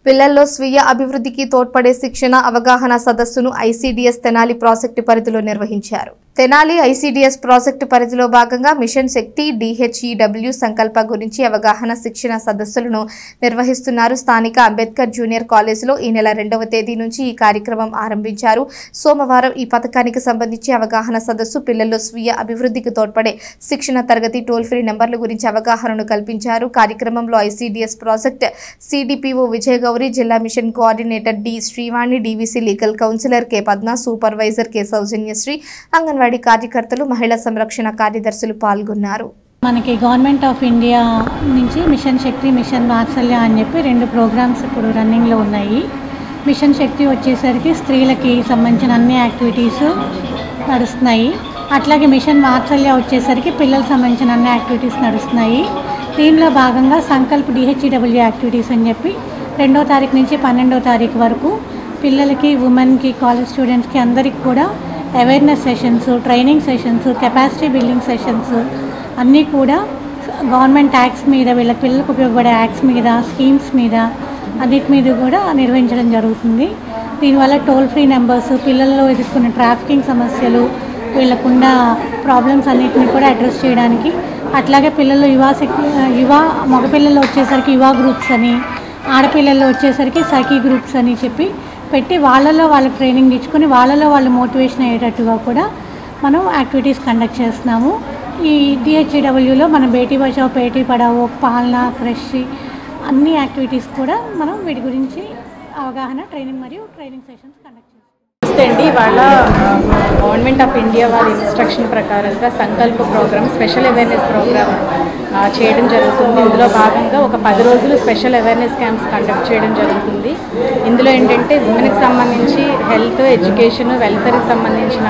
పిల్లల్లో స్వీయ అభివృద్ధికి తోడ్పడే శిక్షణ అవగాహన సదస్సును ఐసీడీఎస్ తెనాలి ప్రాజెక్టు పరిధిలో నిర్వహించారు. తెనాలి ఐసీడీఎస్ ప్రాజెక్టు పరిధిలో భాగంగా మిషన్ శక్తి DHEW సంకల్ప గురించి అవగాహన శిక్షణ సదస్సులను నిర్వహిస్తున్నారు. స్థానిక అంబేద్కర్ జూనియర్ కాలేజీలో ఈ నెల 2వ తేదీ నుంచి ఈ కార్యక్రమం ఆరంభించారు. సోమవారం ఈ పథకానికి సంబంధించి అవగాహన సదస్సు, పిల్లల్లో స్వీయ అభివృద్ధికి తోడ్పడే శిక్షణ తరగతి, టోల్ ఫ్రీ నెంబర్ల గురించి అవగాహనను కల్పించారు. కార్యక్రమంలో ICDS project CDPO Vijay Gauri, జిల్లా mission coordinator D Srivani, DVC legal counsellor K Padma, supervisor K Soujanyasri, anganwadi కార్యకర్తలు, మహిళా సంరక్షణ కార్యదర్శులు పాల్గొన్నారు. మనకి గవర్నమెంట్ ఆఫ్ ఇండియా నుంచి మిషన్ శక్తి, మిషన్ వాత్సల్య అని చెప్పి 2 ప్రోగ్రామ్స్ ఇప్పుడు రన్నింగ్లో ఉన్నాయి. మిషన్ శక్తి వచ్చేసరికి స్త్రీలకి సంబంధించిన అన్ని యాక్టివిటీస్ నడుస్తున్నాయి. అట్లాగే మిషన్ వాత్సల్య వచ్చేసరికి పిల్లలకు సంబంధించిన అన్ని యాక్టివిటీస్ నడుస్తున్నాయి. దీనిలో భాగంగా సంకల్ప్ DHEW యాక్టివిటీస్ అని చెప్పి 2వ తారీఖు నుంచి 12వ తారీఖు వరకు పిల్లలకి, ఉమెన్కి, కాలేజ్ స్టూడెంట్స్కి అందరికి కూడా awareness sessions, training sessions, capacity building sessions అన్నీ కూడా గవర్నమెంట్ యాక్ట్స్ మీద, వీళ్ళ పిల్లలకు ఉపయోగపడే యాక్ట్స్ మీద, స్కీమ్స్ మీద అన్నిటి మీద కూడా నిర్వహించడం జరుగుతుంది. దీనివల్ల టోల్ ఫ్రీ నెంబర్స్, పిల్లల్లో ఎదుర్కొన్న ట్రాఫికింగ్ సమస్యలు, వీళ్ళకున్న ప్రాబ్లమ్స్ అన్నిటిని కూడా అడ్రస్ చేయడానికి, అట్లాగే పిల్లలు యువ మగపిల్లలు వచ్చేసరికి యువ గ్రూప్స్ అని, ఆడపిల్లల్లో వచ్చేసరికి సఖీ గ్రూప్స్ అని చెప్పి పెట్టి వాళ్ళలో వాళ్ళకి ట్రైనింగ్ ఇచ్చుకొని వాళ్ళలో వాళ్ళు మోటివేషన్ అయ్యేటట్టుగా కూడా మనం యాక్టివిటీస్ కండక్ట్ చేస్తున్నాము. ఈ DHEWలో మనం బేటీ బచావో, బేటీ పడావో, పాలన, కృషి అన్ని యాక్టివిటీస్ కూడా మనం వీటి గురించి అవగాహన, ట్రైనింగ్ మరియు ట్రైనింగ్ సెషన్స్ కండక్ట్ చేస్తాం. అండి, వాళ్ళ గవర్నమెంట్ ఆఫ్ ఇండియా వాళ్ళ ఇన్స్ట్రక్షన్ ప్రకారంగా సంకల్ప ప్రోగ్రామ్, స్పెషల్ అవేర్నెస్ ప్రోగ్రామ్ చేయడం జరుగుతుంది. ఇందులో భాగంగా ఒక 10 రోజులు స్పెషల్ అవేర్నెస్ క్యాంప్స్ కండక్ట్ చేయడం జరుగుతుంది. ఇందులో ఏంటంటే ఉమెన్కి సంబంధించి హెల్త్, ఎడ్యుకేషన్, వెల్ఫేర్కి సంబంధించిన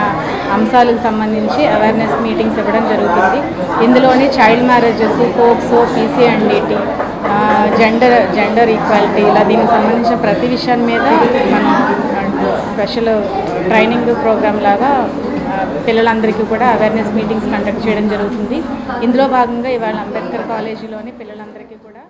అంశాలకు సంబంధించి అవేర్నెస్ మీటింగ్స్ ఇవ్వడం జరుగుతుంది. ఇందులోని child marriages, POCSO, PCNDT, gender equality, ఇలా దీనికి సంబంధించిన ప్రతి విషయం మీద మనం స్పెషల్ ట్రైనింగ్ ప్రోగ్రామ్ లాగా పిల్లలందరికీ కూడా అవేర్నెస్ మీటింగ్స్ కండక్ట్ చేయడం జరుగుతుంది. ఇందులో భాగంగా ఇవాళ అంబేద్కర్ కాలేజీలోని పిల్లలందరికీ కూడా